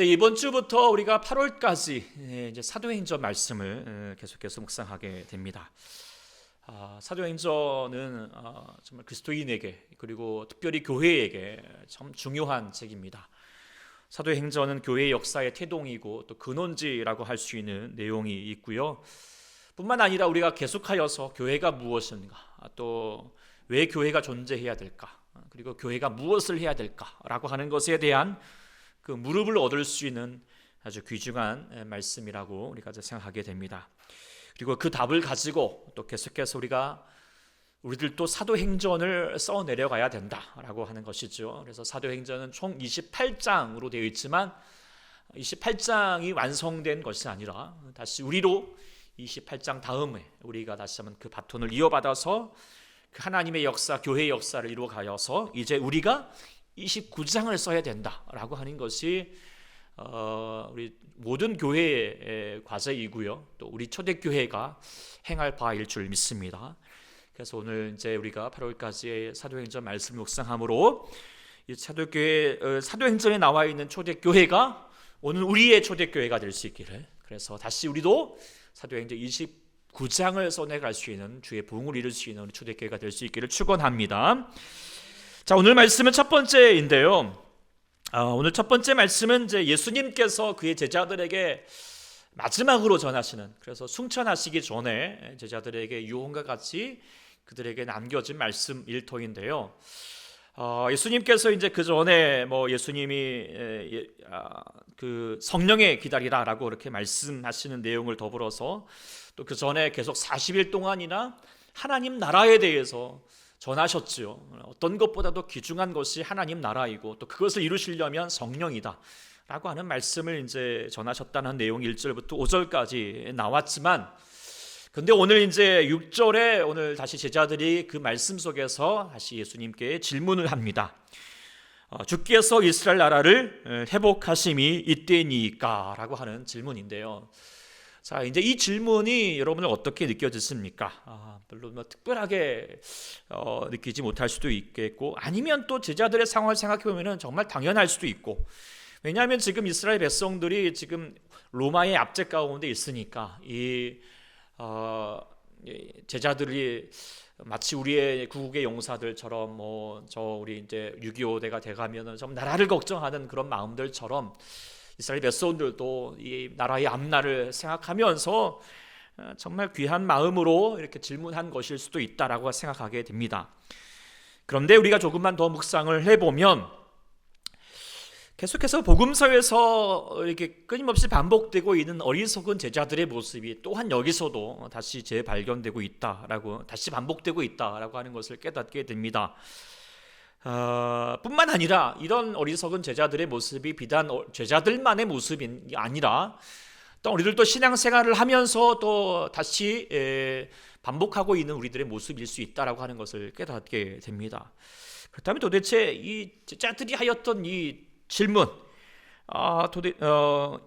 이번 주부터 우리가 8월까지 이제 사도행전 말씀을 계속해서 묵상하게 됩니다. 사도행전은 정말 그리스도인에게 그리고 특별히 교회에게 참 중요한 책입니다. 사도행전은 교회의 역사의 태동이고 또 근원지라고 할 수 있는 내용이 있고요. 뿐만 아니라 우리가 계속하여서 교회가 무엇인가, 또 왜 교회가 존재해야 될까, 그리고 교회가 무엇을 해야 될까라고 하는 것에 대한 그 무릎을 얻을 수 있는 아주 귀중한 말씀이라고 우리가 생각하게 됩니다. 그리고 그 답을 가지고 또 계속해서 우리들도 사도행전을 써 내려가야 된다라고 하는 것이죠. 그래서 사도행전은 총 28장으로 되어 있지만 28장이 완성된 것이 아니라 다시 우리로 28장 다음에 우리가 다시 한번 그 바톤을 이어받아서 그 하나님의 역사, 교회의 역사를 이루어가여서 이제 우리가 29장을 써야 된다라고 하는 것이 우리 모든 교회의 과제이고요. 또 우리 초대교회가 행할 바일 줄 믿습니다. 그래서 오늘 이제 우리가 8월까지의 사도행전 말씀 묵상함으로 이 사도행전에 나와 있는 초대교회가 오늘 우리의 초대교회가 될 수 있기를, 그래서 다시 우리도 사도행전 29장을 써내갈 수 있는 주의 부흥을 이룰 수 있는 우리 초대교회가 될 수 있기를 축원합니다. 자, 오늘 말씀은 첫 번째인데요. 오늘 첫 번째 말씀은 이제 예수님께서 그의 제자들에게 마지막으로 전하시는, 그래서 승천하시기 전에 제자들에게 유언과 같이 그들에게 남겨진 말씀 일터인데요. 예수님께서 이제 그 전에 예수님이 그 성령에 기다리라라고 이렇게 말씀하시는 내용을 더불어서 또 그 전에 계속 40일 동안이나 하나님 나라에 대해서 전하셨지요. 어떤 것보다도 귀중한 것이 하나님 나라이고 또 그것을 이루시려면 성령이다 라고 하는 말씀을 이제 전하셨다는 내용 1절부터 5절까지 나왔지만, 근데 오늘 이제 6절에 오늘 다시 제자들이 그 말씀 속에서 다시 예수님께 질문을 합니다. 주께서 이스라엘 나라를 회복하심이 이때니까 라고 하는 질문인데요. 자, 이제 이 질문이 여러분을 어떻게 느껴지십니까? 별로 특별하게 느끼지 못할 수도 있겠고, 아니면 또 제자들의 상황을 생각해 보면 정말 당연할 수도 있고, 왜냐하면 지금 이스라엘 백성들이 지금 로마의 압제 가운데 있으니까 이 제자들이 마치 우리의 구국의 용사들처럼 우리 이제 6.25대가 돼가면은 좀 나라를 걱정하는 그런 마음들처럼 이스라엘 백성들도 이 나라의 앞날을 생각하면서 정말 귀한 마음으로 이렇게 질문한 것일 수도 있다라고 생각하게 됩니다. 그런데 우리가 조금만 더 묵상을 해보면 계속해서 복음서에서 이렇게 끊임없이 반복되고 있는 어리석은 제자들의 모습이 또한 여기서도 다시 재발견되고 있다라고, 다시 반복되고 있다라고 하는 것을 깨닫게 됩니다. 뿐만 아니라 이런 어리석은 제자들의 모습이 비단 제자들만의 모습이 아니라 또 우리들도 신앙생활을 하면서 또 다시 반복하고 있는 우리들의 모습일 수 있다라고 하는 것을 깨닫게 됩니다. 그렇다면 도대체 이 제자들이 하였던 이 질문,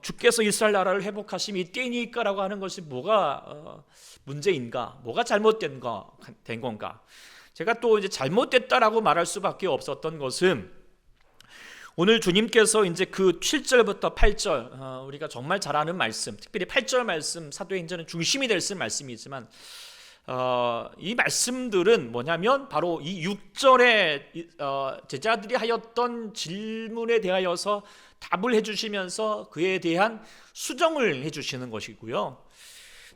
주께서 이스라엘 나라를 회복하심이 이때니까라고 하는 것이 뭐가 문제인가, 뭐가 잘못된 건가? 제가 또 이제 잘못됐다라고 말할 수밖에 없었던 것은 오늘 주님께서 이제 그 7절부터 8절 우리가 정말 잘 아는 말씀, 특별히 8절 말씀, 사도행전은 중심이 될 말씀이지만 이 말씀들은 뭐냐면 바로 이 6절에 제자들이 하였던 질문에 대하여서 답을 해주시면서 그에 대한 수정을 해주시는 것이고요.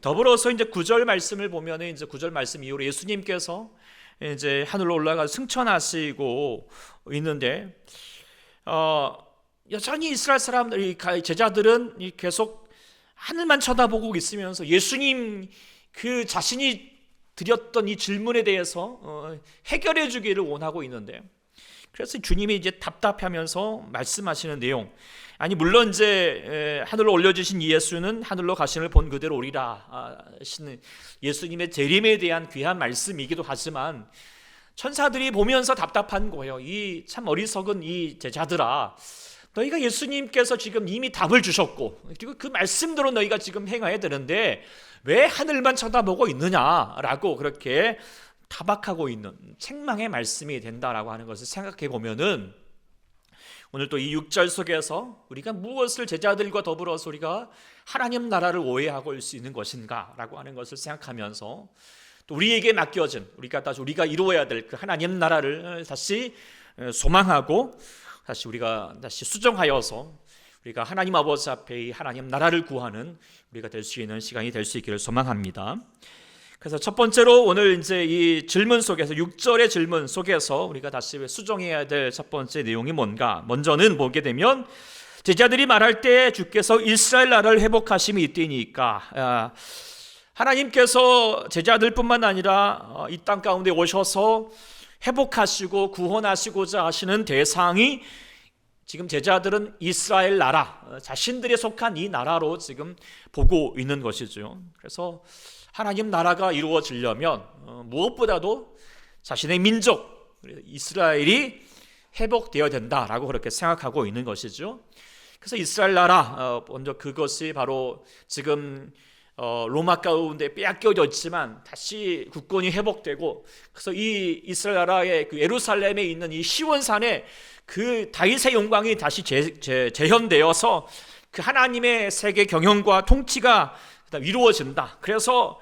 더불어서 이제 9절 말씀을 보면 이제 9절 말씀 이후로 예수님께서 이제 하늘로 올라가 승천하시고 있는데 여전히 이스라엘 사람들, 제자들은 계속 하늘만 쳐다보고 있으면서 예수님 그 자신이 드렸던 이 질문에 대해서 해결해 주기를 원하고 있는데, 그래서 주님이 이제 답답하면서 말씀하시는 내용, 아니 물론 이제 하늘로 올려주신 예수는 하늘로 가심을 본 그대로 오리라 하시는 예수님의 재림에 대한 귀한 말씀이기도 하지만 천사들이 보면서 답답한 거예요. 이 참 어리석은 이 제자들아, 너희가 예수님께서 지금 이미 답을 주셨고 그리고 그 말씀대로 너희가 지금 행해야 되는데 왜 하늘만 쳐다보고 있느냐라고 그렇게 타박하고 있는 책망의 말씀이 된다라고 하는 것을 생각해 보면은 오늘 또 이 6절 속에서 우리가 무엇을 제자들과 더불어서 우리가 하나님 나라를 오해하고 올 수 있는 것인가 라고 하는 것을 생각하면서 또 우리에게 맡겨진 우리가 이루어야 될 그 하나님 나라를 다시 소망하고 우리가 다시 수정하여서 우리가 하나님 아버지 앞에 이 하나님 나라를 구하는 우리가 될 수 있는 시간이 될 수 있기를 소망합니다. 그래서 첫 번째로 오늘 이제 이 질문 속에서 6절의 질문 속에서 우리가 다시 수정해야 될 첫 번째 내용이 뭔가? 먼저는 보게 되면 제자들이 말할 때 주께서 이스라엘 나라를 회복하심이 있다니까 하나님께서 제자들뿐만 아니라 이 땅 가운데 오셔서 회복하시고 구원하시고자 하시는 대상이 지금 제자들은 이스라엘 나라, 자신들이 속한 이 나라로 지금 보고 있는 것이죠. 그래서 하나님 나라가 이루어지려면 무엇보다도 자신의 민족 이스라엘이 회복되어야 된다라고 그렇게 생각하고 있는 것이죠. 그래서 이스라엘 나라 먼저 그것이 바로 지금 로마 가운데 빼앗겨져 있지만 다시 국권이 회복되고 그래서 이 이스라엘 나라의 그 예루살렘에 있는 이 시온산에 그 다윗의 영광이 다시 재현되어서 그 하나님의 세계 경영과 통치가 이루어진다. 그래서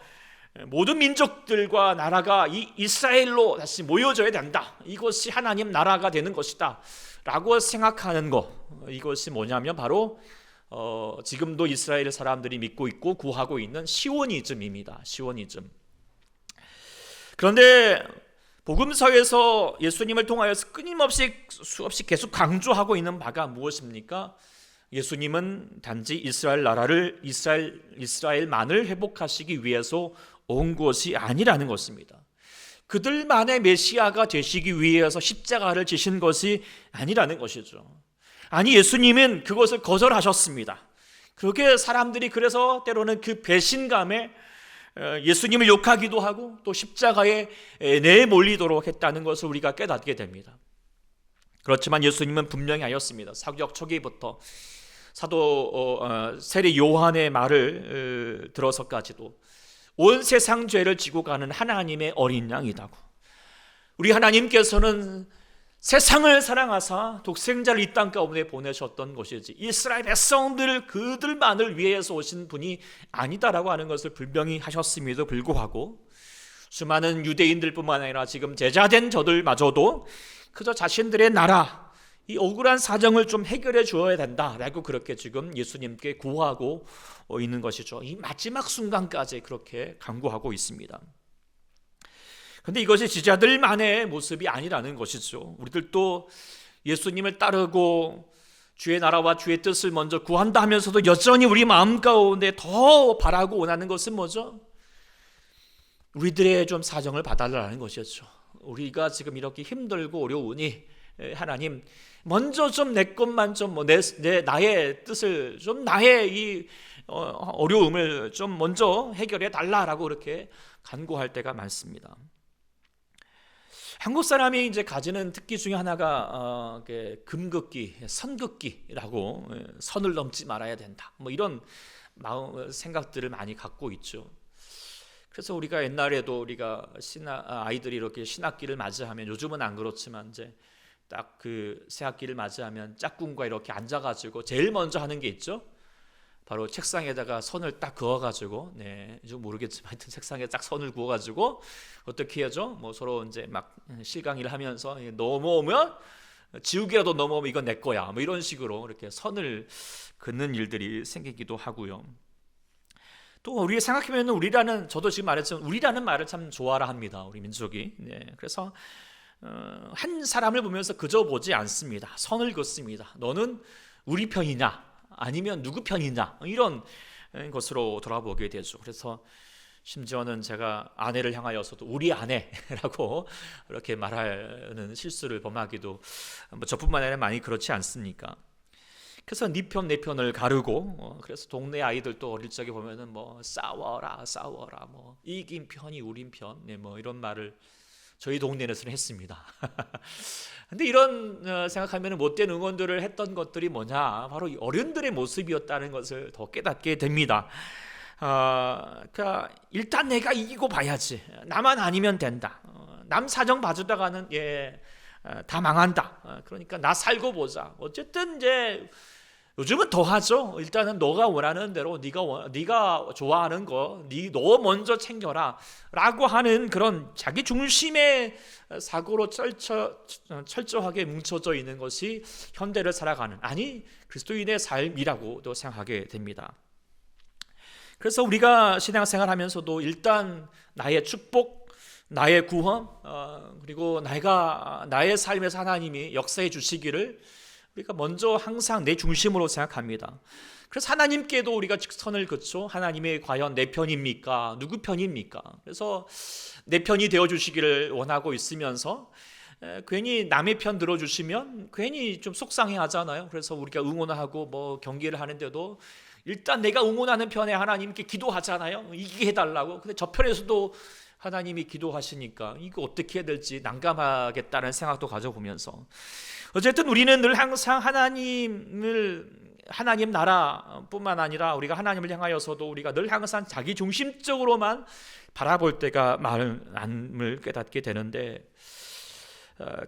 모든 민족들과 나라가 이 이스라엘로 다시 모여져야 된다. 이것이 하나님 나라가 되는 것이다 라고 생각하는 것, 이것이 뭐냐면 바로 지금도 이스라엘 사람들이 믿고 있고 구하고 있는 시오니즘입니다. 시오니즘. 그런데 복음서에서 예수님을 통하여서 끊임없이 수없이 계속 강조하고 있는 바가 무엇입니까? 예수님은 단지 이스라엘만을 회복하시기 위해서 온 것이 아니라는 것입니다. 그들만의 메시아가 되시기 위해서 십자가를 지신 것이 아니라는 것이죠. 아니, 예수님은 그것을 거절하셨습니다. 그렇게 사람들이 그래서 때로는 그 배신감에 예수님을 욕하기도 하고 또 십자가에 내몰리도록 했다는 것을 우리가 깨닫게 됩니다. 그렇지만 예수님은 분명히 하였습니다. 사도적 초기부터 사도 세례 요한의 말을 들어서까지도 온 세상 죄를 지고 가는 하나님의 어린 양이라고. 우리 하나님께서는 세상을 사랑하사 독생자를 이 땅 가운데 보내셨던 것이지 이스라엘 백성들 그들만을 위해서 오신 분이 아니다라고 하는 것을 분명히 하셨음에도 불구하고 수많은 유대인들뿐만 아니라 지금 제자된 저들마저도 그저 자신들의 나라 이 억울한 사정을 좀 해결해 주어야 된다라고 그렇게 지금 예수님께 구하고 있는 것이죠. 이 마지막 순간까지 그렇게 간구하고 있습니다. 그런데 이것이 제자들만의 모습이 아니라는 것이죠. 우리들도 예수님을 따르고 주의 나라와 주의 뜻을 먼저 구한다 하면서도 여전히 우리 마음 가운데 더 바라고 원하는 것은 뭐죠? 우리들의 좀 사정을 봐달라는 것이었죠. 우리가 지금 이렇게 힘들고 어려우니 하나님 먼저 좀 내 것만 좀 나의 뜻을 좀 나의 이 어려움을 좀 먼저 해결해 달라라고 그렇게 간구할 때가 많습니다. 한국 사람이 이제 가지는 특기 중에 하나가 금긋기, 선긋기라고 선을 넘지 말아야 된다. 뭐 이런 마음 생각들을 많이 갖고 있죠. 그래서 우리가 옛날에도 우리가 아이들이 이렇게 신학기를 맞이하면 요즘은 안 그렇지만 이제 딱 그 새학기를 맞이하면 짝꿍과 이렇게 앉아가지고 제일 먼저 하는 게 있죠. 바로 책상에다가 선을 딱 그어가지고, 좀 모르겠지만 하여튼 책상에 딱 선을 그어가지고 어떻게 하죠? 뭐 서로 이제 막 실강의를 하면서 넘어오면 지우개라도 넘어오면 이건 내 거야. 뭐 이런 식으로 이렇게 선을 긋는 일들이 생기기도 하고요. 또 우리 생각해보면 저도 지금 말했지만 우리라는 말을 참 좋아라 합니다. 우리 민족이. 그래서 한 사람을 보면서 그저 보지 않습니다. 선을 긋습니다. 너는 우리 편이냐? 아니면 누구 편이냐 이런 것으로 돌아보게 되죠. 그래서 심지어는 제가 아내를 향하여서도 우리 아내라고 이렇게 말하는 실수를 범하기도 저뿐만 아니라 많이 그렇지 않습니까? 그래서 네 편 내 편을 가르고 그래서 동네 아이들도 어릴 적에 보면은 뭐 싸워라 뭐 이긴 편이 우린 편 뭐 이런 말을 저희 동네에서는 했습니다. 근데 이런 생각하면 못된 응원들을 했던 것들이 뭐냐? 바로 어른들의 모습이었다는 것을 더 깨닫게 됩니다. 그러니까 일단 내가 이기고 봐야지. 나만 아니면 된다. 남 사정 봐주다가는 다 망한다. 그러니까 나 살고 보자. 어쨌든 이제 요즘은 더 하죠. 일단은 너가 원하는 대로 네가 좋아하는 거, 너 먼저 챙겨라 라고 하는 그런 자기 중심의 사고로 철저하게 뭉쳐져 있는 것이 현대를 살아가는, 아니 그리스도인의 삶이라고도 생각하게 됩니다. 그래서 우리가 신앙생활하면서도 일단 나의 축복, 나의 구원, 그리고 나의 삶에서 하나님이 역사해 주시기를 우리가 먼저 항상 내 중심으로 생각합니다. 그래서 하나님께도 우리가 직선을 긋죠. 하나님이 과연 내 편입니까? 누구 편입니까? 그래서 내 편이 되어주시기를 원하고 있으면서 괜히 남의 편 들어주시면 괜히 좀 속상해 하잖아요. 그래서 우리가 응원하고 경기를 하는데도 일단 내가 응원하는 편에 하나님께 기도하잖아요. 이기게 해달라고. 근데 저 편에서도 하나님이 기도하시니까 이거 어떻게 해야 될지 난감하겠다는 생각도 가져보면서, 어쨌든 우리는 늘 항상 하나님 나라뿐만 아니라 우리가 하나님을 향하여서도 우리가 늘 항상 자기 중심적으로만 바라볼 때가 많음을 깨닫게 되는데,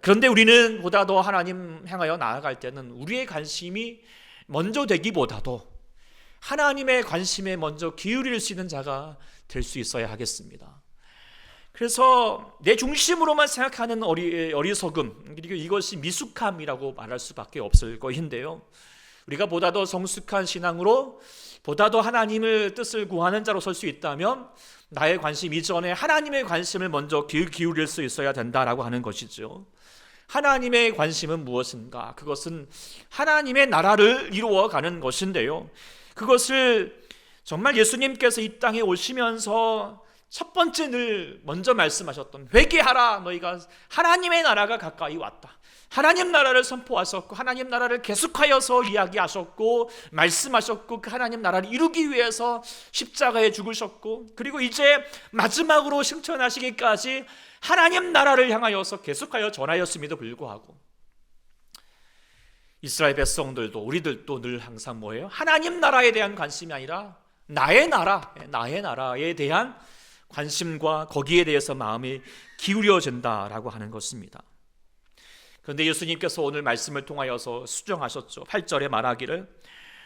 그런데 우리는 보다 더 하나님 향하여 나아갈 때는 우리의 관심이 먼저 되기보다도 하나님의 관심에 먼저 기울일 수 있는 자가 될 수 있어야 하겠습니다. 그래서 내 중심으로만 생각하는 어리석음, 그리고 이것이 미숙함이라고 말할 수밖에 없을 것인데요, 우리가 보다 더 성숙한 신앙으로 보다 더 하나님의 뜻을 구하는 자로 설 수 있다면 나의 관심 이전에 하나님의 관심을 먼저 기울일 수 있어야 된다라고 하는 것이죠. 하나님의 관심은 무엇인가? 그것은 하나님의 나라를 이루어가는 것인데요, 그것을 정말 예수님께서 이 땅에 오시면서 첫 번째 늘 먼저 말씀하셨던, 회개하라, 너희가 하나님의 나라가 가까이 왔다. 하나님 나라를 선포하셨고 하나님 나라를 계속하여서 이야기하셨고 말씀하셨고, 그 하나님 나라를 이루기 위해서 십자가에 죽으셨고, 그리고 이제 마지막으로 승천하시기까지 하나님 나라를 향하여서 계속하여 전하였음에도 불구하고 이스라엘 백성들도 우리들도 늘 항상 뭐예요? 하나님 나라에 대한 관심이 아니라 나의 나라에 대한 관심과 거기에 대해서 마음이 기울여진다라고 하는 것입니다. 그런데 예수님께서 오늘 말씀을 통하여서 수정하셨죠. 8절에 말하기를,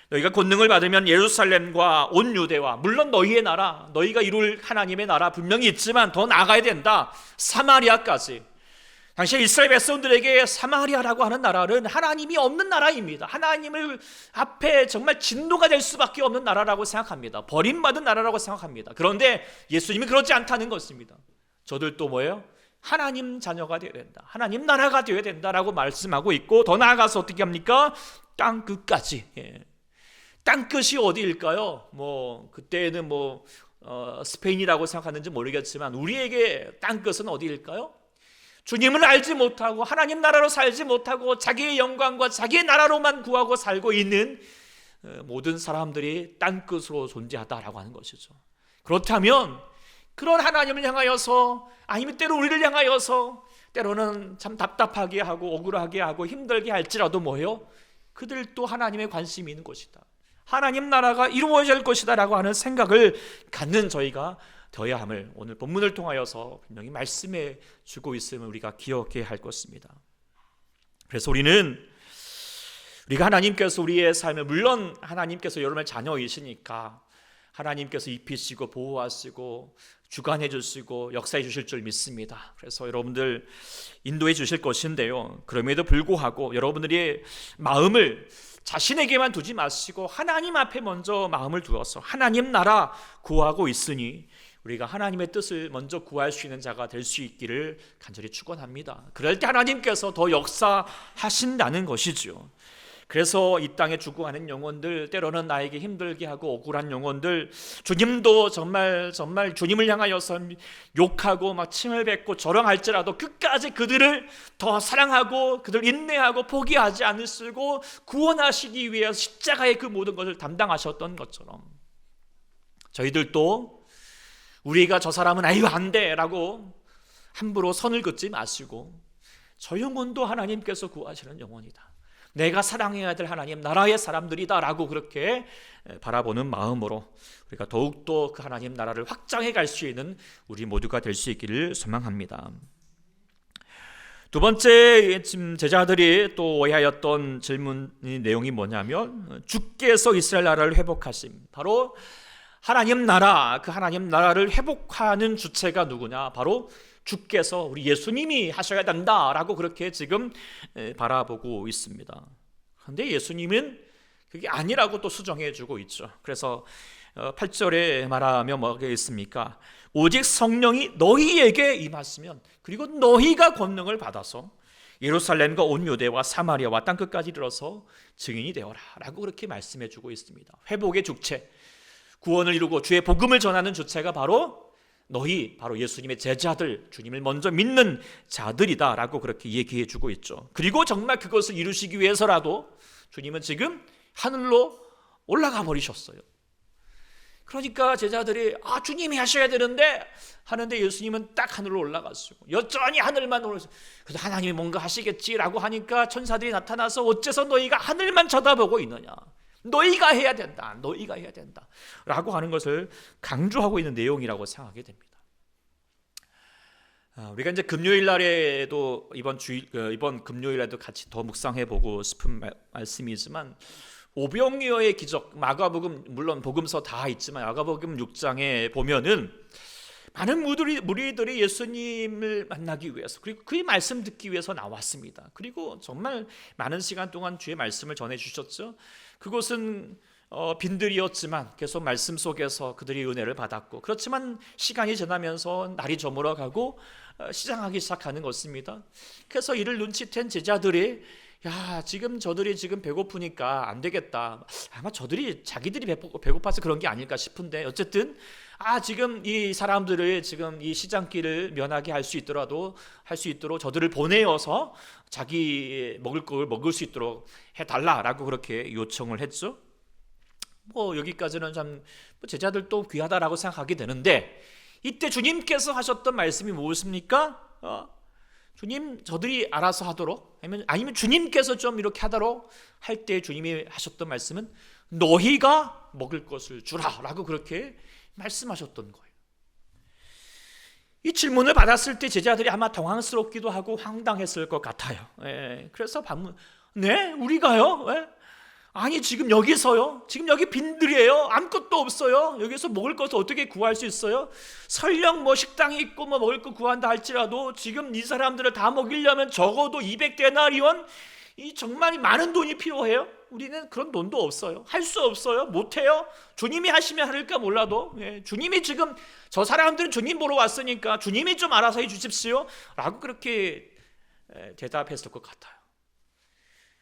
너희가 권능을 받으면 예루살렘과 온 유대와, 물론 너희의 나라, 너희가 이룰 하나님의 나라 분명히 있지만 더 나아가야 된다, 사마리아까지. 당시 이스라엘 백성들에게 사마리아라고 하는 나라는 하나님이 없는 나라입니다. 하나님을 앞에 정말 진노가 될 수밖에 없는 나라라고 생각합니다. 버림받은 나라라고 생각합니다. 그런데 예수님이 그렇지 않다는 것입니다. 저들도 뭐예요? 하나님 자녀가 되어야 된다, 하나님 나라가 되어야 된다라고 말씀하고 있고, 더 나아가서 어떻게 합니까? 땅끝까지. 땅끝이 어디일까요? 그때는 스페인이라고 생각하는지 모르겠지만 우리에게 땅끝은 어디일까요? 주님을 알지 못하고 하나님 나라로 살지 못하고 자기의 영광과 자기의 나라로만 구하고 살고 있는 모든 사람들이 땅끝으로 존재하다라고 하는 것이죠. 그렇다면 그런 하나님을 향하여서, 아니면 때로 우리를 향하여서 때로는 참 답답하게 하고 억울하게 하고 힘들게 할지라도 뭐예요? 그들도 하나님의 관심이 있는 것이다, 하나님 나라가 이루어질 것이다 라고 하는 생각을 갖는 저희가 되어야 함을 오늘 본문을 통하여서 분명히 말씀해 주고 있음을 우리가 기억해야 할 것입니다. 그래서 우리가 하나님께서 우리의 삶을, 물론 하나님께서 여러분의 자녀이시니까 하나님께서 입히시고 보호하시고 주관해 주시고 역사해 주실 줄 믿습니다. 그래서 여러분들 인도해 주실 것인데요, 그럼에도 불구하고 여러분들의 마음을 자신에게만 두지 마시고 하나님 앞에 먼저 마음을 두어서 하나님 나라 구하고 있으니 우리가 하나님의 뜻을 먼저 구할 수 있는 자가 될 수 있기를 간절히 축원합니다. 그럴 때 하나님께서 더 역사하신다는 것이죠. 그래서 이 땅에 죽어가는 영혼들, 때로는 나에게 힘들게 하고 억울한 영혼들, 주님도 정말 주님을 향하여서 욕하고 막 침을 뱉고 조롱할지라도 끝까지 그들을 더 사랑하고 그들 인내하고 포기하지 않으시고 구원하시기 위해서 십자가의 그 모든 것을 담당하셨던 것처럼, 저희들도 우리가 저 사람은 아유 안 돼 라고 함부로 선을 긋지 마시고, 저 영혼도 하나님께서 구하시는 영혼이다, 내가 사랑해야 될 하나님 나라의 사람들이다 라고 그렇게 바라보는 마음으로 우리가 더욱더 그 하나님 나라를 확장해 갈 수 있는 우리 모두가 될 수 있기를 소망합니다. 두 번째 지금 제자들이 또 오해하였던 질문 내용이 뭐냐면 주께서 이스라엘 나라를 회복하심. 바로 하나님 나라, 그 하나님 나라를 회복하는 주체가 누구냐? 바로 주께서 우리 예수님이 하셔야 된다라고 그렇게 지금 바라보고 있습니다. 그런데 예수님은 그게 아니라고 또 수정해 주고 있죠. 그래서 8절에 말하면 뭐가 있습니까? 오직 성령이 너희에게 임하시면, 그리고 너희가 권능을 받아서 예루살렘과 온 유대와 사마리아와 땅끝까지 이르러서 증인이 되어라 라고 그렇게 말씀해 주고 있습니다. 회복의 주체, 구원을 이루고 주의 복음을 전하는 주체가 바로 너희, 바로 예수님의 제자들, 주님을 먼저 믿는 자들이다 라고 그렇게 얘기해 주고 있죠. 그리고 정말 그것을 이루시기 위해서라도 주님은 지금 하늘로 올라가 버리셨어요. 그러니까 제자들이 주님이 하셔야 되는데 하는데 예수님은 딱 하늘로 올라갔어요. 여전히 하늘만 올라서, 그래서 하나님이 뭔가 하시겠지라고 하니까 천사들이 나타나서 어째서 너희가 하늘만 쳐다보고 있느냐, 너희가 해야 된다, 너희가 해야 된다 라고 하는 것을 강조하고 있는 내용이라고 생각하게 됩니다. 우리가 이제 금요일 날에도 이번 금요일에도 같이 더 묵상해 보고 싶은 말씀이지만, 오병이어의 기적, 마가복음 물론 복음서 다 있지만 마가복음 6장에 보면은 많은 무리들이 예수님을 만나기 위해서, 그리고 그의 말씀 듣기 위해서 나왔습니다. 그리고 정말 많은 시간 동안 주의 말씀을 전해 주셨죠. 그곳은 빈들이었지만 계속 말씀 속에서 그들이 은혜를 받았고, 그렇지만 시간이 지나면서 날이 저물어가고 시장하기 시작하는 것입니다. 그래서 이를 눈치챈 제자들이 지금 저들이 지금 배고프니까 안 되겠다. 아마 자기들이 배고파서 그런 게 아닐까 싶은데, 어쨌든 지금 이 사람들을 지금 이 시장길을 면하게 할 수 있도록 저들을 보내어서 자기 먹을 걸 먹을 수 있도록 해달라라고 그렇게 요청을 했죠. 여기까지는 참 제자들도 귀하다라고 생각하게 되는데, 이때 주님께서 하셨던 말씀이 무엇입니까? 주님, 저들이 알아서 하도록, 아니면 주님께서 좀 이렇게 하도록 할 때 주님이 하셨던 말씀은 너희가 먹을 것을 주라 라고 그렇게 말씀하셨던 거예요. 이 질문을 받았을 때 제자들이 아마 당황스럽기도 하고 황당했을 것 같아요. 그래서 네? 우리가요? 아니 지금 여기서요? 지금 여기 빈들이에요. 아무것도 없어요. 여기서 먹을 것을 어떻게 구할 수 있어요? 설령 식당이 있고 먹을 거 구한다 할지라도 지금 이 사람들을 다 먹이려면 적어도 200데나리온, 이 정말 많은 돈이 필요해요. 우리는 그런 돈도 없어요. 할 수 없어요. 못해요. 주님이 하시면 할까 몰라도, 주님이 지금 저 사람들은 주님 보러 왔으니까 주님이 좀 알아서 해주십시오 라고 그렇게 대답했을 것 같아요.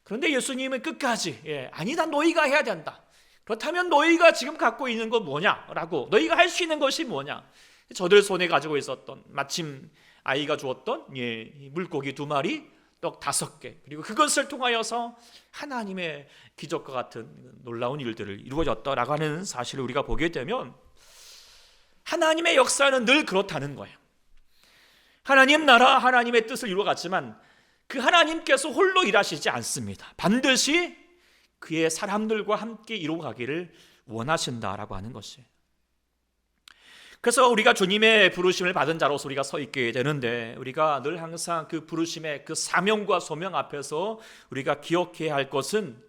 그런데 예수님은 끝까지 아니다, 너희가 해야 된다. 그렇다면 너희가 지금 갖고 있는 건 뭐냐라고, 너희가 할 수 있는 것이 뭐냐. 저들 손에 가지고 있었던, 마침 아이가 주었던 물고기 2마리, 떡 5개, 그리고 그것을 통하여서 하나님의 기적과 같은 놀라운 일들을 이루어졌다라고 하는 사실을 우리가 보게 되면, 하나님의 역사는 늘 그렇다는 거예요. 하나님 나라, 하나님의 뜻을 이루어갔지만 그 하나님께서 홀로 일하시지 않습니다. 반드시 그의 사람들과 함께 이루어가기를 원하신다라고 하는 것이에요. 그래서 우리가 주님의 부르심을 받은 자로서 우리가 서 있게 되는데, 우리가 늘 항상 그 부르심의 그 사명과 소명 앞에서 우리가 기억해야 할 것은,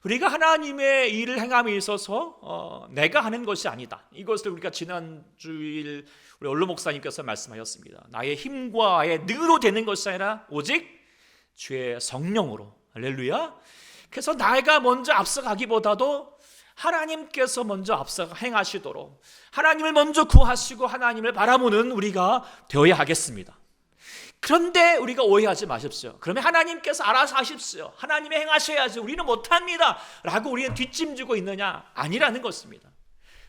우리가 하나님의 일을 행함에 있어서 내가 하는 것이 아니다. 이것을 우리가 지난 주일 우리 원로 목사님께서 말씀하셨습니다. 나의 힘과의 능으로 되는 것이 아니라 오직 주의 성령으로. 할렐루야. 그래서 내가 먼저 앞서가기보다도 하나님께서 먼저 앞서 행하시도록, 하나님을 먼저 구하시고 하나님을 바라보는 우리가 되어야 하겠습니다. 그런데 우리가 오해하지 마십시오. 그러면 하나님께서 알아서 하십시오, 하나님이 행하셔야지, 우리는 못합니다 라고 우리는 뒷짐지고 있느냐? 아니라는 것입니다.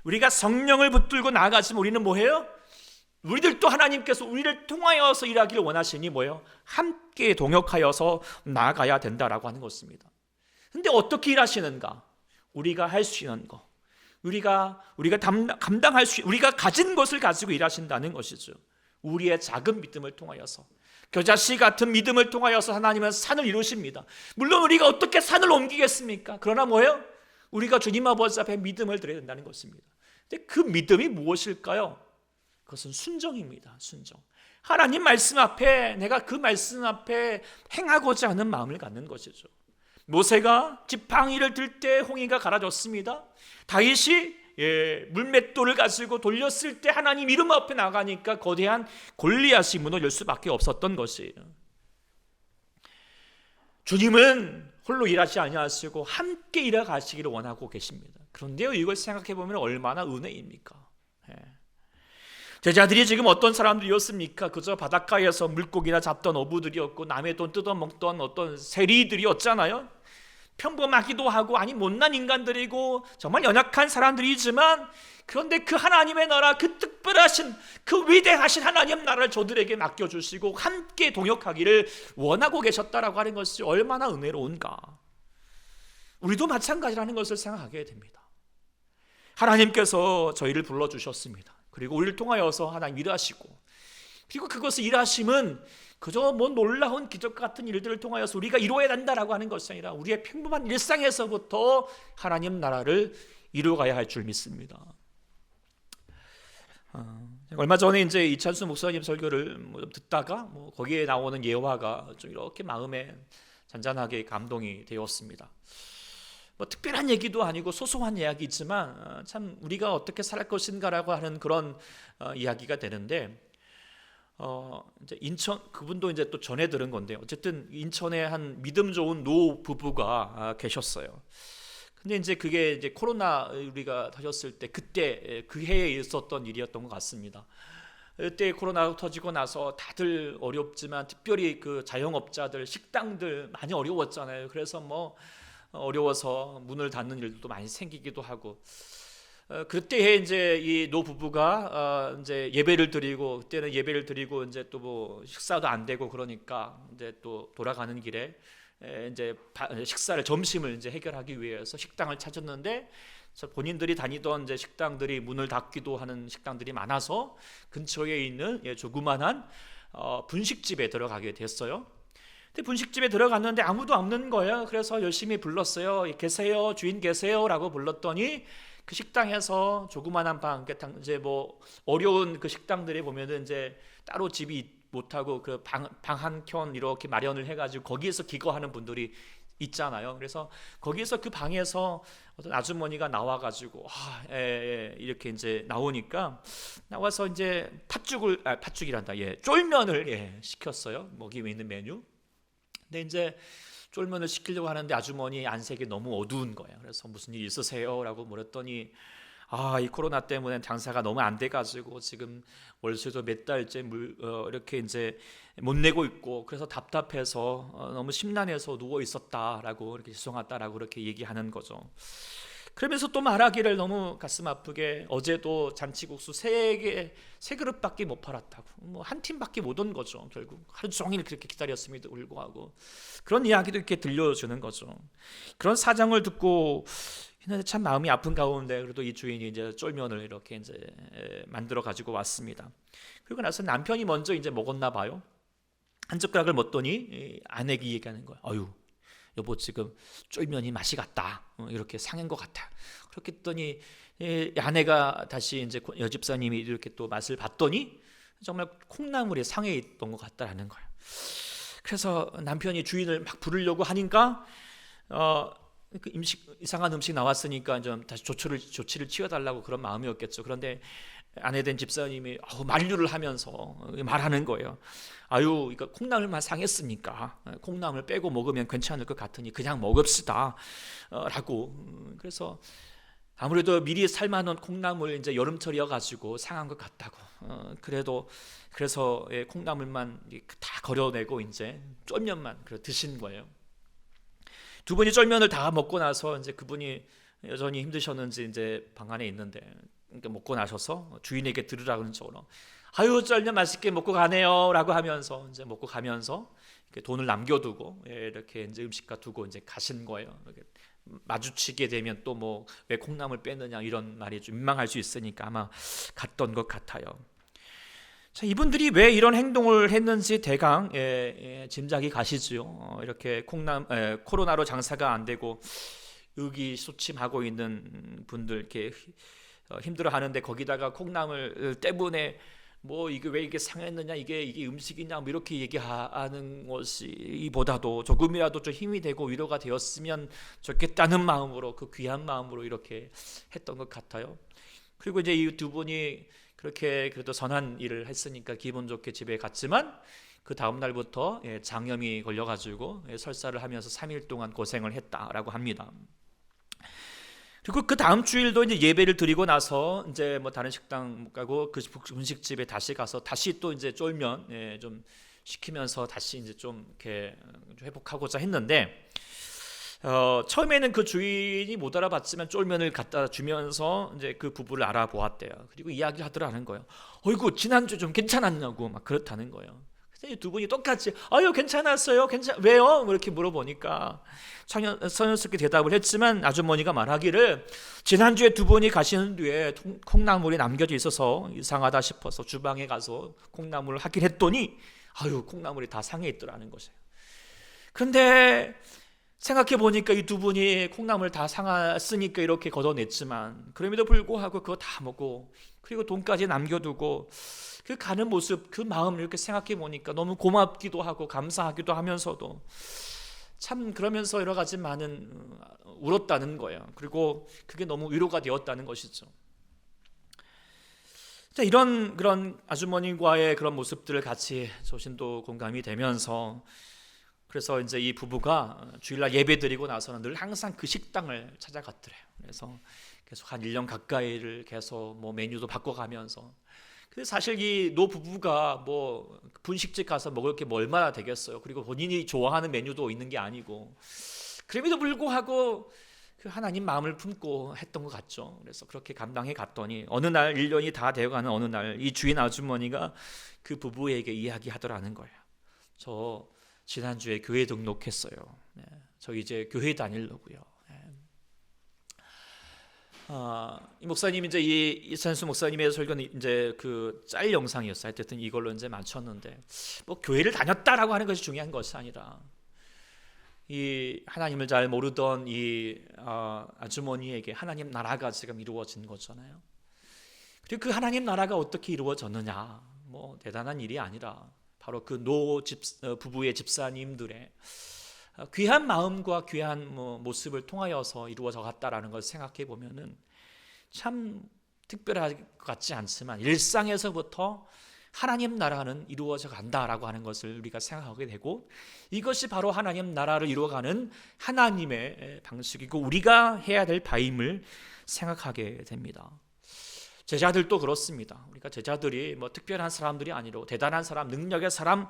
우리가 성령을 붙들고 나아가시면 우리는 뭐해요? 우리들도 하나님께서 우리를 통하여서 일하기를 원하시니 뭐예요? 함께 동역하여서 나아가야 된다라고 하는 것입니다. 근데 어떻게 일하시는가? 우리가 할 수 있는 거, 우리가 감당할 수, 우리가 가진 것을 가지고 일하신다는 것이죠. 우리의 작은 믿음을 통하여서, 겨자씨 같은 믿음을 통하여서 하나님은 산을 이루십니다. 물론 우리가 어떻게 산을 옮기겠습니까? 그러나 뭐예요? 우리가 주님 아버지 앞에 믿음을 드려야 된다는 것입니다. 근데 그 믿음이 무엇일까요? 그것은 순종입니다. 순종. 하나님 말씀 앞에 내가 그 말씀 앞에 행하고자 하는 마음을 갖는 것이죠. 모세가 지팡이를 들 때 홍해가 갈아졌습니다. 다윗이 물맷돌을 가지고 돌렸을 때 하나님 이름 앞에 나가니까 거대한 골리앗이 무너질 수밖에 없었던 것이에요. 주님은 홀로 일하지 아니하시고 함께 일하시기를 원하고 계십니다. 그런데요, 이걸 생각해 보면 얼마나 은혜입니까? 제자들이 지금 어떤 사람들이었습니까? 그저 바닷가에서 물고기나 잡던 어부들이었고 남의 돈 뜯어먹던 어떤 세리들이었잖아요. 평범하기도 하고 아니 못난 인간들이고 정말 연약한 사람들이지만, 그런데 그 하나님의 나라, 그 특별하신 그 위대하신 하나님 나라를 저들에게 맡겨주시고 함께 동역하기를 원하고 계셨다라고 하는 것이 얼마나 은혜로운가. 우리도 마찬가지라는 것을 생각하게 됩니다. 하나님께서 저희를 불러주셨습니다. 그리고 우리를 통하여서 하나님 일하시고, 그리고 그것을 일하심은 그저 뭐 놀라운 기적 같은 일들을 통하여서 우리가 이루어야 된다라고 하는 것이 아니라 우리의 평범한 일상에서부터 하나님 나라를 이루어가야 할 줄 믿습니다. 얼마 전에 이제 이찬수 목사님 설교를 좀 듣다가 거기에 나오는 예화가 좀 이렇게 마음에 잔잔하게 감동이 되었습니다. 특별한 얘기도 아니고 소소한 이야기지만 참 우리가 어떻게 살 것인가라고 하는 그런 이야기가 되는데, 이제 인천, 그분도 이제 또 전해 들은 건데, 어쨌든 인천에 한 믿음 좋은 노 부부가 계셨어요. 근데 이제 그게 이제 코로나 우리가 터졌을 때 그때 그 해에 있었던 일이었던 것 같습니다. 그때 코로나가 터지고 나서 다들 어렵지만 특별히 그 자영업자들, 식당들 많이 어려웠잖아요. 그래서 어려워서 문을 닫는 일도 많이 생기기도 하고, 그때에 이제 이 노부부가 이제 예배를 드리고, 그때는 예배를 드리고 이제 또 식사도 안 되고 그러니까 이제 또 돌아가는 길에 이제 식사를, 점심을 이제 해결하기 위해서 식당을 찾았는데, 본인들이 다니던 이제 식당들이 문을 닫기도 하는 식당들이 많아서 근처에 있는 조그만한 분식집에 들어가게 됐어요. 근데 분식집에 들어갔는데 아무도 없는 거예요. 그래서 열심히 불렀어요. 계세요, 주인 계세요 라고 불렀더니 그 식당에서 조그만한 방, 이제 어려운 그 식당들에 보면은 이제 따로 집이 못하고 그 방 한 켠 이렇게 마련을 해가지고 거기에서 기거하는 분들이 있잖아요. 그래서 거기에서 그 방에서 어떤 아주머니가 나와가지고 이렇게 이제 나와서 이제 쫄면을 시켰어요. 거기 있는 메뉴. 근데 이제 쫄면을 시키려고 하는데 아주머니 안색이 너무 어두운 거예요. 그래서 무슨 일 있으세요? 라고 물었더니 이 코로나 때문에 장사가 너무 안 돼가지고 지금 월세도 몇 달째 이렇게 이제 못 내고 있고, 그래서 답답해서 너무 심란해서 누워 있었다라고, 이렇게 죄송하다라고 그렇게 얘기하는 거죠. 그러면서 또 말하기를 너무 가슴 아프게 어제도 잔치국수 세 그릇밖에 못 팔았다고, 한 팀밖에 못 온 거죠. 결국 하루 종일 그렇게 기다렸음에도 불구하고 그런 이야기도 이렇게 들려주는 거죠. 그런 사정을 듣고 참 마음이 아픈 가운데 그래도 이 주인이 이제 쫄면을 이렇게 이제 만들어 가지고 왔습니다. 그리고 나서 남편이 먼저 이제 먹었나 봐요. 한 젓가락을 먹더니 아내가 얘기하는 거예요. 아유, 여보 지금 쫄면이 맛이 같다. 이렇게 상한 것 같아. 그렇게 했더니 아내가 다시 이제 여집사님이 이렇게 또 맛을 봤더니 정말 콩나물이 상해 있던 것 같다라는 거예요. 그래서 남편이 주인을 막 부르려고 하니까 그 이상한 음식 나왔으니까 좀 다시 조치를 취해달라고 그런 마음이었겠죠. 그런데 아내 된 집사님이 만류를 하면서 말하는 거예요. 아유, 이거 콩나물만 상했으니까 콩나물 빼고 먹으면 괜찮을 것 같으니 그냥 먹읍시다 라고. 그래서 아무래도 미리 삶아놓은 콩나물 이제 여름철이어가지고 상한 것 같다고. 그래서 콩나물만 다 걸어내고 이제 쫄면만 드신 거예요. 두 분이 쫄면을 다 먹고 나서 이제 그분이 여전히 힘드셨는지 이제 방 안에 있는데, 그러니까 먹고 나셔서 주인에게 들으라 그런 쪽으로, 아유 쫄면 맛있게 먹고 가네요라고 하면서 이제 먹고 가면서 이렇게 돈을 남겨두고 이렇게 이제 음식과 두고 이제 가신 거예요. 마주치게 되면 또 왜 콩나물 빼느냐 이런 말이 좀 민망할 수 있으니까 아마 갔던 것 같아요. 자, 이분들이 왜 이런 행동을 했는지 대강 짐작이 가시죠. 이렇게 코로나로 장사가 안 되고 의기소침하고 있는 분들, 이렇게 힘들어하는데 거기다가 콩나물 때문에 뭐 이게 왜 이게 상했느냐, 이게 음식이냐, 뭐 이렇게 얘기하는 것이 보다도 조금이라도 좀 힘이 되고 위로가 되었으면 좋겠다는 마음으로, 그 귀한 마음으로 이렇게 했던 것 같아요. 그리고 이제 이 두 분이 그렇게 그래도 선한 일을 했으니까 기분 좋게 집에 갔지만 그 다음 날부터 장염이 걸려가지고 설사를 하면서 3일 동안 고생을 했다라고 합니다. 그리고 그 다음 주일도 이제 예배를 드리고 나서 이제 뭐 다른 식당 못 가고 그 분식집에 다시 가서 다시 또 이제 쫄면 좀 시키면서 다시 이제 좀 이렇게 회복하고자 했는데, 처음에는 그 주인이 못 알아봤지만 쫄면을 갖다 주면서 이제 그 부부를 알아보았대요. 그리고 이야기하더라는 거예요. 어이구, 지난주 좀 괜찮았냐고 막 그렇다는 거예요. 그래서 두 분이 똑같이 아유 괜찮았어요, 왜요? 이렇게 물어보니까 서연스럽게 대답을 했지만 아주머니가 말하기를 지난주에 두 분이 가시는 뒤에 콩나물이 남겨져 있어서 이상하다 싶어서 주방에 가서 콩나물을 하긴 했더니 아유 콩나물이 다 상해 있더라는 것이에요. 근데 생각해 보니까 이 두 분이 콩나물 다 상했으니까 이렇게 걷어냈지만 그럼에도 불구하고 그거 다 먹고 그리고 돈까지 남겨두고 그 가는 모습, 그 마음을 이렇게 생각해 보니까 너무 고맙기도 하고 감사하기도 하면서도 참 그러면서 여러 가지 많은 울었다는 거예요. 그리고 그게 너무 위로가 되었다는 것이죠. 이런 그런 아주머니과의 그런 모습들을 같이 조신도 공감이 되면서 그래서 이제 이 부부가 주일날 예배 드리고 나서는 늘 항상 그 식당을 찾아갔더래요. 그래서 계속 한 1년 가까이를 계속 뭐 메뉴도 바꿔가면서. 근데 사실 이 노 부부가 뭐 분식집 가서 먹을 게 뭐 얼마나 되겠어요. 그리고 본인이 좋아하는 메뉴도 있는 게 아니고 그럼에도 불구하고 그 하나님 마음을 품고 했던 것 같죠. 그래서 그렇게 감당해 갔더니 어느 날 1년이 다 되어가는 어느 날 이 주인 아주머니가 그 부부에게 이야기하더라는 거예요. 저 지난주에 교회 등록했어요. 저 이제 교회 다니려고요. 이 목사님 이제 이찬수 목사님의 설교는 이제 그 짤 영상이었어요. 하여튼 이걸로 이제 맞췄는데 뭐 교회를 다녔다라고 하는 것이 중요한 것이 아니라 이 하나님을 잘 모르던 이 아주머니에게 하나님 나라가 지금 이루어진 거잖아요. 그리고 그 하나님 나라가 어떻게 이루어졌느냐, 뭐 대단한 일이 아니라 바로 그 부부의 집사님들의 귀한 마음과 귀한 모습을 통하여서 이루어져 갔다라는 것을 생각해 보면은 참 특별할 것 같지 않지만 일상에서부터 하나님 나라는 이루어져 간다라고 하는 것을 우리가 생각하게 되고 이것이 바로 하나님 나라를 이루어가는 하나님의 방식이고 우리가 해야 될 바임을 생각하게 됩니다. 제자들도 그렇습니다. 우리가 제자들이 뭐 특별한 사람들이 아니고 대단한 사람, 능력의 사람,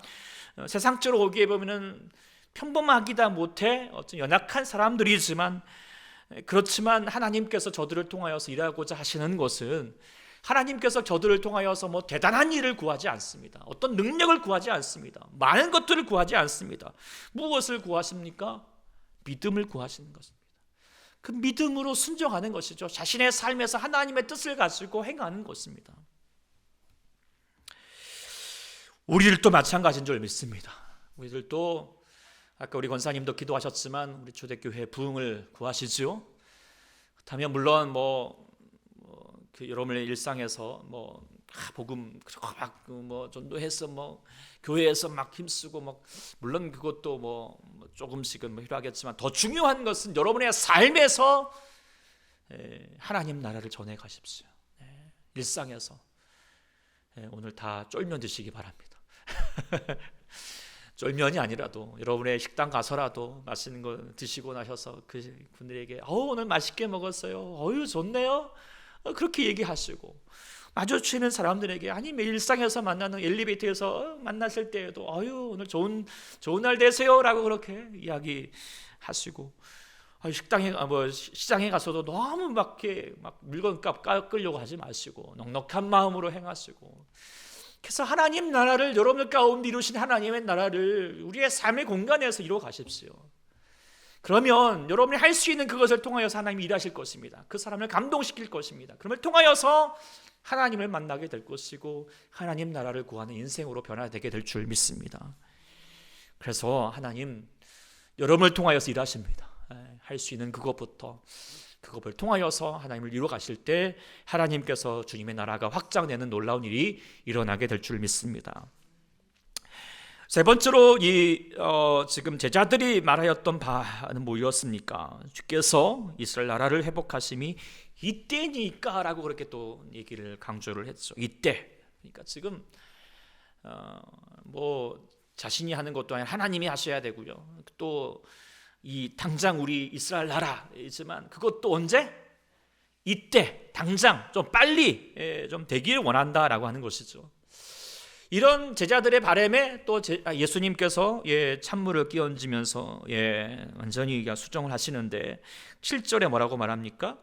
세상적으로 오기에 보면은 평범하기다 못해 어떤 연약한 사람들이지만 그렇지만 하나님께서 저들을 통하여서 일하고자 하시는 것은 하나님께서 저들을 통하여서 뭐 대단한 일을 구하지 않습니다. 어떤 능력을 구하지 않습니다. 많은 것들을 구하지 않습니다. 무엇을 구하십니까? 믿음을 구하시는 것입니다. 그 믿음으로 순종하는 것이죠. 자신의 삶에서 하나님의 뜻을 가지고 행하는 것입니다. 우리들도 마찬가지인 줄 믿습니다. 우리들도 아까 우리 권사님도 기도하셨지만 우리 초대교회 부흥을 구하시죠. 그렇다면 물론 그 여러분의 일상에서 복음 막 전도해서 교회에서 막 힘쓰고 물론 그것도 조금씩은 필요하겠지만 더 중요한 것은 여러분의 삶에서 하나님 나라를 전해 가십시오. 일상에서 오늘 다 쫄면 드시기 바랍니다. 쫄면이 아니라도 여러분의 식당 가서라도 맛있는 거 드시고 나셔서 그 분들에게 오늘 맛있게 먹었어요. 어유 좋네요. 그렇게 얘기하시고 마주치는 사람들에게 아니면 일상에서 만나는 엘리베이터에서 만났을 때에도 오늘 좋은 날 되세요라고 그렇게 이야기하시고 시장에 가서도 너무 막 물건값 깎으려고 하지 마시고 넉넉한 마음으로 행하시고 그래서 하나님 나라를 여러분들 가운데 이루신 하나님의 나라를 우리의 삶의 공간에서 이루어 가십시오. 그러면 여러분이 할 수 있는 그것을 통하여서 하나님이 일하실 것입니다. 그 사람을 감동시킬 것입니다. 그러면 통하여서 하나님을 만나게 될 것이고 하나님 나라를 구하는 인생으로 변화되게 될 줄 믿습니다. 그래서 하나님 여러분을 통하여서 일하십니다. 할 수 있는 그것부터 그것을 통하여서 하나님을 이루어 가실 때 하나님께서 주님의 나라가 확장되는 놀라운 일이 일어나게 될 줄 믿습니다. 세 번째로 지금 제자들이 말하였던 바는 뭐였습니까? 주께서 이스라엘 나라를 회복하심이 이때니까라고 그렇게 또 얘기를 강조를 했죠. 이때. 그러니까 지금 뭐 자신이 하는 것도 아니라 하나님이 하셔야 되고요. 또 이 당장 우리 이스라엘 나라이지만 그것도 언제? 이때 당장 좀 빨리 좀 되기를 원한다라고 하는 것이죠. 이런 제자들의 바람에 또 예수님께서 찬물을 끼얹으면서 완전히 수정을 하시는데 7절에 뭐라고 말합니까?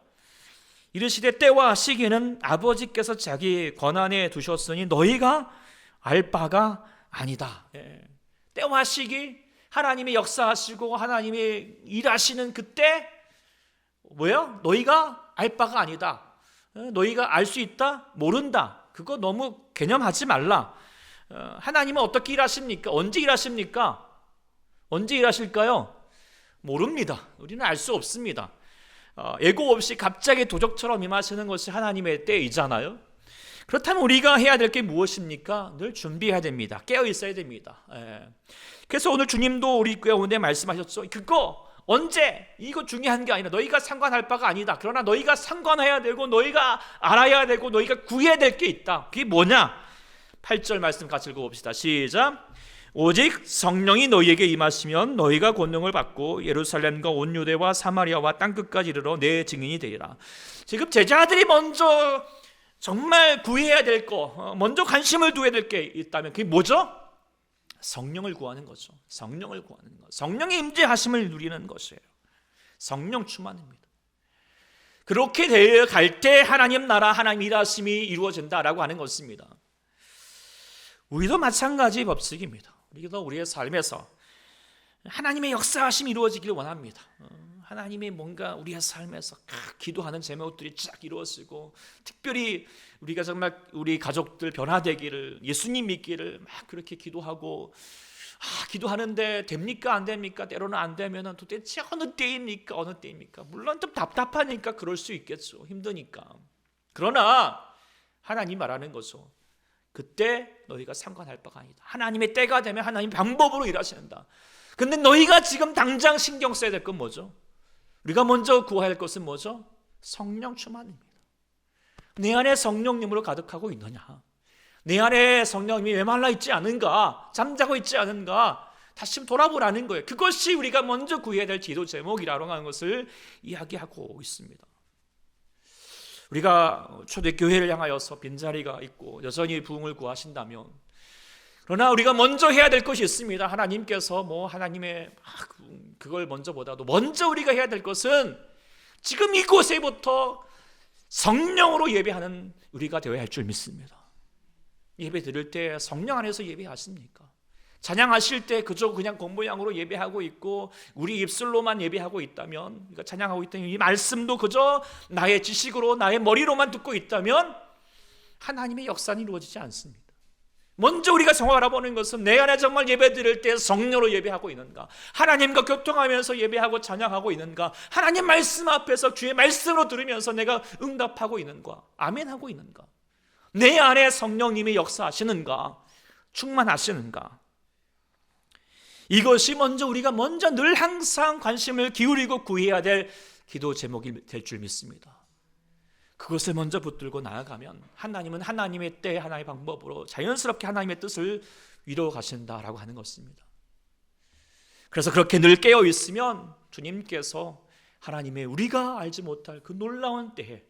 이르시되 때와 시기는 아버지께서 자기 권한에 두셨으니 너희가 알 바가 아니다. 때와 시기, 하나님이 역사하시고 하나님이 일하시는 그때 뭐야? 너희가 알 바가 아니다. 너희가 알 수 있다? 모른다. 그거 너무 개념하지 말라. 하나님은 어떻게 일하십니까? 언제 일하십니까? 언제 일하실까요? 모릅니다. 우리는 알 수 없습니다. 예고 없이 갑자기 도적처럼 임하시는 것이 하나님의 때이잖아요. 그렇다면 우리가 해야 될 게 무엇입니까? 늘 준비해야 됩니다. 깨어 있어야 됩니다. 그래서 오늘 주님도 우리 가운데 말씀하셨죠. 그거 언제? 이거 중요한 게 아니라 너희가 상관할 바가 아니다. 그러나 너희가 상관해야 되고 너희가 알아야 되고 너희가 구해야 될 게 있다. 그게 뭐냐? 8절 말씀 같이 읽어봅시다. 시작. 오직 성령이 너희에게 임하시면 너희가 권능을 받고 예루살렘과 온 유대와 사마리아와 땅끝까지 이르러 내 증인이 되리라. 지금 제자들이 먼저 정말 구해야 될 거, 먼저 관심을 두어야 될 게 있다면 그게 뭐죠? 성령을 구하는 거죠. 성령을 구하는 것. 성령의 임재하심을 누리는 것이에요. 성령 충만입니다. 그렇게 되어 갈 때 하나님 나라, 하나님 일하심이 이루어진다라고 하는 것입니다. 우리도 마찬가지 법칙입니다. 우리도 우리의 삶에서 하나님의 역사하심이 이루어지기를 원합니다. 하나님의 뭔가 우리의 삶에서 기도하는 제목들이 쫙 이루어지고 특별히 우리가 정말 우리 가족들 변화되기를 예수님 믿기를 막 그렇게 기도하고 기도하는데 됩니까 안 됩니까? 때로는 안 되면은 도대체 어느 때입니까? 물론 좀 답답하니까 그럴 수 있겠죠. 힘드니까. 그러나 하나님 말하는 거죠. 그때 너희가 상관할 바가 아니다. 하나님의 때가 되면 하나님 방법으로 일하신다. 근데 너희가 지금 당장 신경 써야 될 건 뭐죠? 우리가 먼저 구해야 할 것은 뭐죠? 성령 충만입니다. 내 안에 성령님으로 가득하고 있느냐? 내 안에 성령님이 메말라 있지 않은가? 잠자고 있지 않은가? 다시 돌아보라는 거예요. 그것이 우리가 먼저 구해야 될 기도 제목이라고 하는 것을 이야기하고 있습니다. 우리가 초대교회를 향하여서 빈자리가 있고 여전히 부흥을 구하신다면 그러나 우리가 먼저 해야 될 것이 있습니다. 하나님께서 하나님의 그걸 먼저보다도 먼저 우리가 해야 될 것은 지금 이곳에부터 성령으로 예배하는 우리가 되어야 할 줄 믿습니다. 예배 드릴 때 성령 안에서 예배하십니까? 찬양하실 때 그저 그냥 겉모양으로 예배하고 있고 우리 입술로만 예배하고 있다면 우리가 찬양하고 있다면 이 말씀도 그저 나의 지식으로 나의 머리로만 듣고 있다면 하나님의 역사는 이루어지지 않습니다. 먼저 우리가 정확히 알아보는 것은 내 안에 정말 예배 드릴 때 성령으로 예배하고 있는가, 하나님과 교통하면서 예배하고 찬양하고 있는가, 하나님 말씀 앞에서 주의 말씀으로 들으면서 내가 응답하고 있는가, 아멘하고 있는가, 내 안에 성령님이 역사하시는가, 충만하시는가. 이것이 우리가 먼저 늘 항상 관심을 기울이고 구해야 될 기도 제목이 될 줄 믿습니다. 그것을 먼저 붙들고 나아가면 하나님은 하나님의 때 하나님의 방법으로 자연스럽게 하나님의 뜻을 이루어 가신다라고 하는 것입니다. 그래서 그렇게 늘 깨어 있으면 주님께서 하나님의 우리가 알지 못할 그 놀라운 때에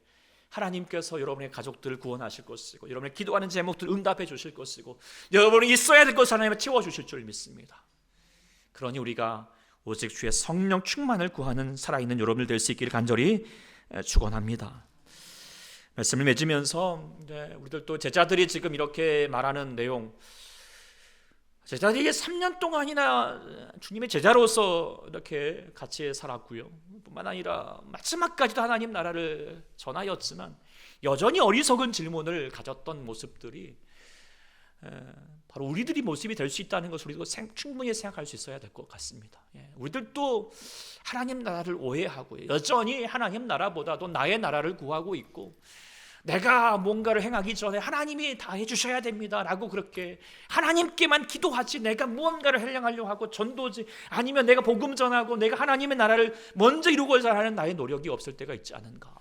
하나님께서 여러분의 가족들을 구원하실 것이고 여러분의 기도하는 제목들을 응답해 주실 것이고 여러분이 있어야 될 것을 하나님이 채워주실 줄 믿습니다. 그러니 우리가 오직 주의 성령 충만을 구하는 살아있는 여러분들 될 수 있기를 간절히 축원합니다. 말씀을 맺으면서 우리들 또 제자들이 지금 이렇게 말하는 내용, 제자들이 3년 동안이나 주님의 제자로서 이렇게 같이 살았고요. 뿐만 아니라 마지막까지도 하나님 나라를 전하였지만 여전히 어리석은 질문을 가졌던 모습들이 바로 우리들이 모습이 될 수 있다는 것을 우리도 충분히 생각할 수 있어야 될 것 같습니다. 우리들도 하나님 나라를 오해하고 여전히 하나님 나라보다도 나의 나라를 구하고 있고, 내가 뭔가를 행하기 전에 하나님이 다 해주셔야 됩니다 라고 그렇게 하나님께만 기도하지, 내가 무언가를 행하려고 하고 전도지 아니면 내가 복음 전하고 내가 하나님의 나라를 먼저 이루고자 하는 나의 노력이 없을 때가 있지 않은가.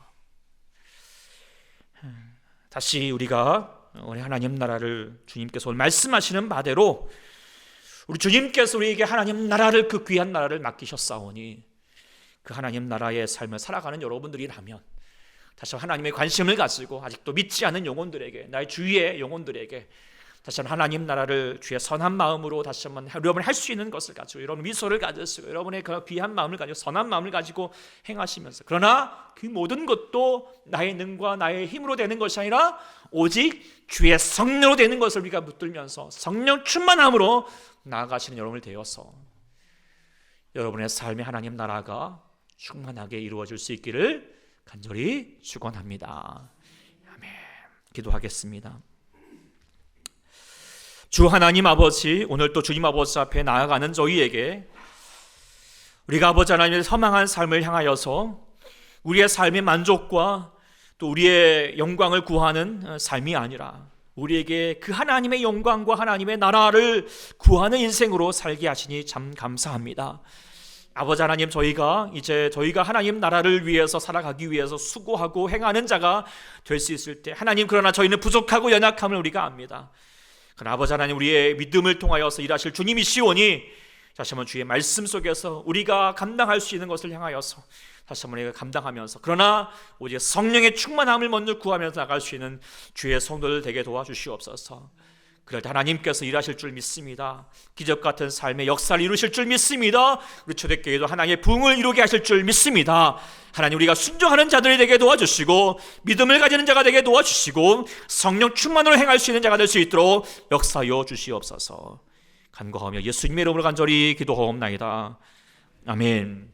다시 우리가 우리 하나님 나라를 주님께서 오늘 말씀하시는 바대로 우리 주님께서 우리에게 하나님 나라를, 그 귀한 나라를 맡기셨사오니 그 하나님 나라의 삶을 살아가는 여러분들이라면 다시 한번 하나님의 관심을 가지고 아직도 믿지 않은 영혼들에게, 나의 주위의 영혼들에게 다시 한번 하나님 나라를 주의 선한 마음으로 다시 한번 여러분이 할 수 있는 것을 가지고 여러분 미소를 가지시고 여러분의 그 귀한 마음을 가지고 선한 마음을 가지고 행하시면서, 그러나 그 모든 것도 나의 능과 나의 힘으로 되는 것이 아니라 오직 주의 성령으로 되는 것을 우리가 붙들면서 성령 충만함으로 나아가시는 여러분을 되어서 여러분의 삶의 하나님 나라가 충만하게 이루어질 수 있기를 간절히 축원합니다. 아멘. 기도하겠습니다. 주 하나님 아버지, 오늘 또 주님 아버지 앞에 나아가는 저희에게 우리가 아버지 하나님의 허망한 삶을 향하여서 우리의 삶의 만족과 또 우리의 영광을 구하는 삶이 아니라 우리에게 그 하나님의 영광과 하나님의 나라를 구하는 인생으로 살게 하시니 참 감사합니다. 아버지 하나님, 저희가 하나님 나라를 위해서 살아가기 위해서 수고하고 행하는 자가 될 수 있을 때, 하나님, 그러나 저희는 부족하고 연약함을 우리가 압니다. 그러나 아버지 하나님, 우리의 믿음을 통하여서 일하실 주님이시오니 다시 한번 주의 말씀 속에서 우리가 감당할 수 있는 것을 향하여서 다시 한번 우리가 감당하면서, 그러나 오직 성령의 충만함을 먼저 구하면서 나갈 수 있는 주의 성도들 되게 도와주시옵소서. 그럴 때 하나님께서 일하실 줄 믿습니다. 기적 같은 삶의 역사를 이루실 줄 믿습니다. 우리 초대교회도 하나님의 부흥을 이루게 하실 줄 믿습니다. 하나님, 우리가 순종하는 자들이 되게 도와주시고 믿음을 가지는 자가 되게 도와주시고 성령 충만으로 행할 수 있는 자가 될 수 있도록 역사하여 주시옵소서. 간구하며 예수님의 이름으로 간절히 기도하옵나이다. 아멘.